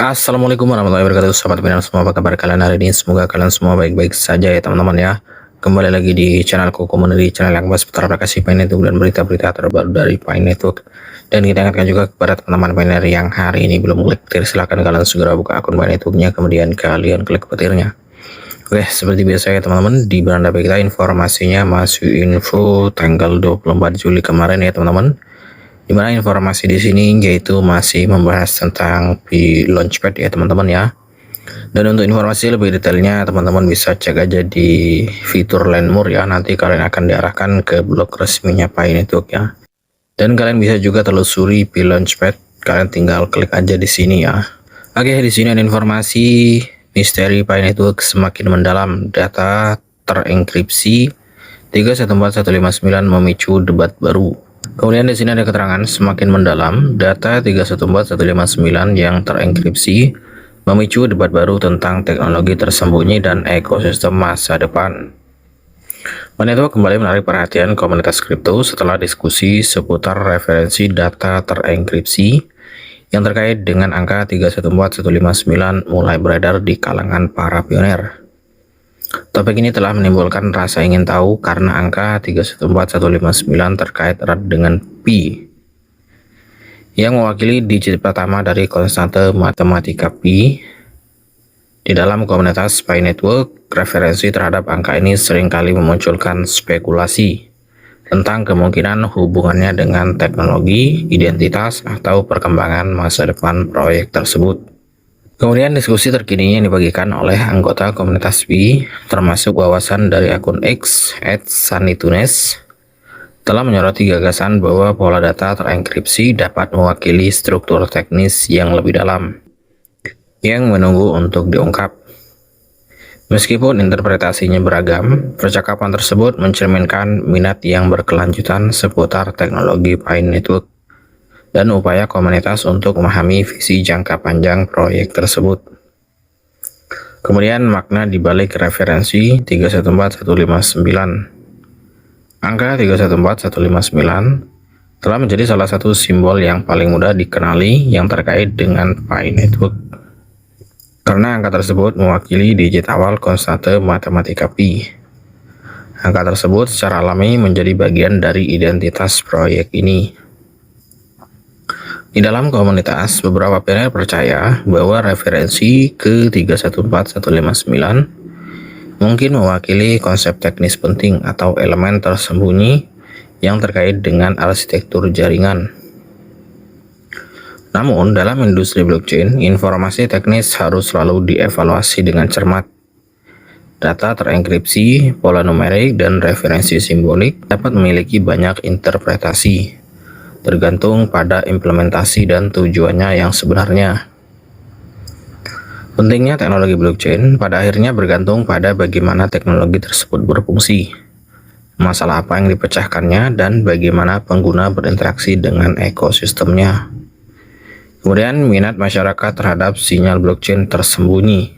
Assalamualaikum warahmatullahi wabarakatuh, sahabat Binance semua, apa kabar kalian hari ini? Semoga kalian semua baik-baik saja ya teman-teman ya. Kembali lagi di channelku, Community Channel yang bahas seputar aplikasi Pi Network dan berita-berita terbaru dari Pi Network. Dan kita ingatkan juga kepada teman-teman Pioneer yang hari ini belum klik petir, silahkan kalian segera buka akun Pi Networknya, kemudian kalian klik petirnya. Oke, seperti biasa ya teman-teman, di beranda kita informasinya masih info tanggal 24 Juli kemarin ya teman-teman. Dimana informasi di sini yaitu masih membahas tentang Pi Launchpad ya teman-teman ya. Dan untuk informasi lebih detailnya teman-teman bisa cek aja di fitur Landmore ya. Nanti kalian akan diarahkan ke blog resminya Pi Network ya. Dan kalian bisa juga telusuri Pi Launchpad. Kalian tinggal klik aja di sini ya. Oke, di sini ada informasi misteri Pi Network semakin mendalam. Data terenkripsi 314159 memicu debat baru. Kemudian di sini ada keterangan semakin mendalam, data 314159 yang terenkripsi memicu debat baru tentang teknologi tersembunyi dan ekosistem masa depan. Pi Network kembali menarik perhatian komunitas kripto setelah diskusi seputar referensi data terenkripsi yang terkait dengan angka 314159 mulai beredar di kalangan para pioner. Topik ini telah menimbulkan rasa ingin tahu karena angka 314159 terkait erat dengan Pi yang mewakili digit pertama dari konstante matematika Pi. Di dalam komunitas Pi Network, referensi terhadap angka ini seringkali memunculkan spekulasi tentang kemungkinan hubungannya dengan teknologi, identitas, atau perkembangan masa depan proyek tersebut. Kemudian diskusi terkini yang dibagikan oleh anggota komunitas Pi, termasuk wawasan dari akun X @sanitunes, telah menyoroti gagasan bahwa pola data terenkripsi dapat mewakili struktur teknis yang lebih dalam, yang menunggu untuk diungkap. Meskipun interpretasinya beragam, percakapan tersebut mencerminkan minat yang berkelanjutan seputar teknologi Pi Network dan upaya komunitas untuk memahami visi jangka panjang proyek tersebut. Kemudian makna dibalik referensi 314159. Angka 314159 telah menjadi salah satu simbol yang paling mudah dikenali yang terkait dengan Pi Network. Karena angka tersebut mewakili digit awal konstante matematika Pi. Angka tersebut secara alami menjadi bagian dari identitas proyek ini. Di dalam komunitas, beberapa pioner percaya bahwa referensi ke 314159 mungkin mewakili konsep teknis penting atau elemen tersembunyi yang terkait dengan arsitektur jaringan. Namun, dalam industri blockchain, informasi teknis harus selalu dievaluasi dengan cermat. Data terenkripsi, pola numerik, dan referensi simbolik dapat memiliki banyak interpretasi, tergantung pada implementasi dan tujuannya yang sebenarnya. Pentingnya teknologi blockchain pada akhirnya bergantung pada bagaimana teknologi tersebut berfungsi, masalah apa yang dipecahkannya, dan bagaimana pengguna berinteraksi dengan ekosistemnya. Kemudian minat masyarakat terhadap sinyal blockchain tersembunyi.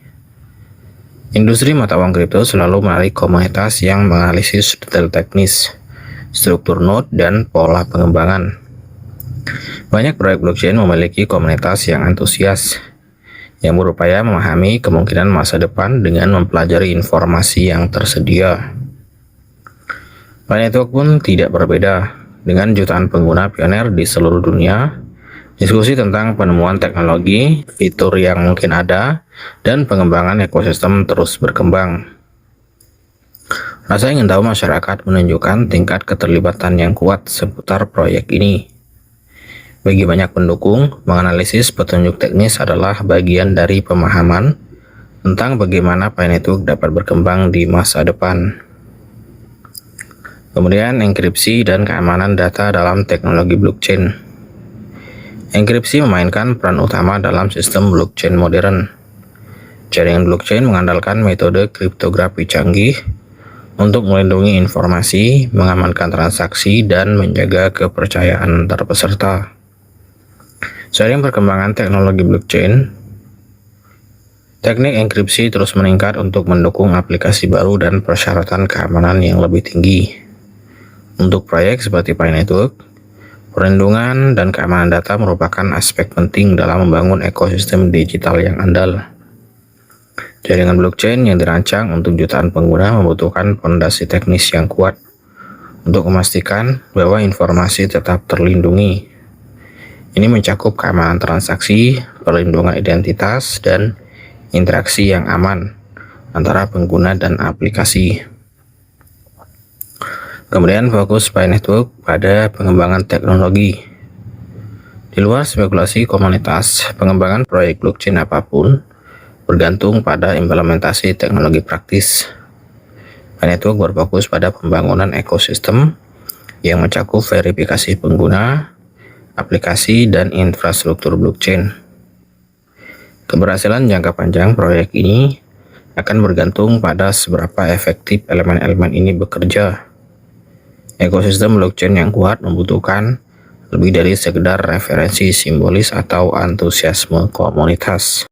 Industri mata uang kripto selalu menarik komunitas yang menganalisis detail teknis, struktur node, dan pola pengembangan. Banyak proyek blockchain memiliki komunitas yang antusias, yang berupaya memahami kemungkinan masa depan dengan mempelajari informasi yang tersedia. Pi Network pun tidak berbeda. Dengan jutaan pengguna pioner di seluruh dunia, diskusi tentang penemuan teknologi, fitur yang mungkin ada, dan pengembangan ekosistem terus berkembang. Rasa ingin tahu masyarakat menunjukkan tingkat keterlibatan yang kuat seputar proyek ini. Bagi banyak pendukung, menganalisis petunjuk teknis adalah bagian dari pemahaman tentang bagaimana Pi Network dapat berkembang di masa depan. Kemudian, enkripsi dan keamanan data dalam teknologi blockchain. Enkripsi memainkan peran utama dalam sistem blockchain modern. Jaringan blockchain mengandalkan metode kriptografi canggih untuk melindungi informasi, mengamankan transaksi, dan menjaga kepercayaan antar peserta. Seiring perkembangan teknologi blockchain, teknik enkripsi terus meningkat untuk mendukung aplikasi baru dan persyaratan keamanan yang lebih tinggi. Untuk proyek seperti Pi Network, Perlindungan dan keamanan data merupakan aspek penting dalam membangun ekosistem digital yang andal. Jaringan blockchain yang dirancang untuk jutaan pengguna membutuhkan fondasi teknis yang kuat untuk memastikan bahwa informasi tetap terlindungi. Ini mencakup keamanan transaksi, perlindungan identitas, dan interaksi yang aman antara pengguna dan aplikasi. Kemudian fokus Pi Network pada pengembangan teknologi. Di luar spekulasi komunitas, pengembangan proyek blockchain apapun bergantung pada implementasi teknologi praktis. Pi Network berfokus pada pembangunan ekosistem yang mencakup verifikasi pengguna, aplikasi, dan infrastruktur blockchain. Keberhasilan jangka panjang proyek ini akan bergantung pada seberapa efektif elemen-elemen ini bekerja. Ekosistem blockchain yang kuat membutuhkan lebih dari sekedar referensi simbolis atau antusiasme komunitas.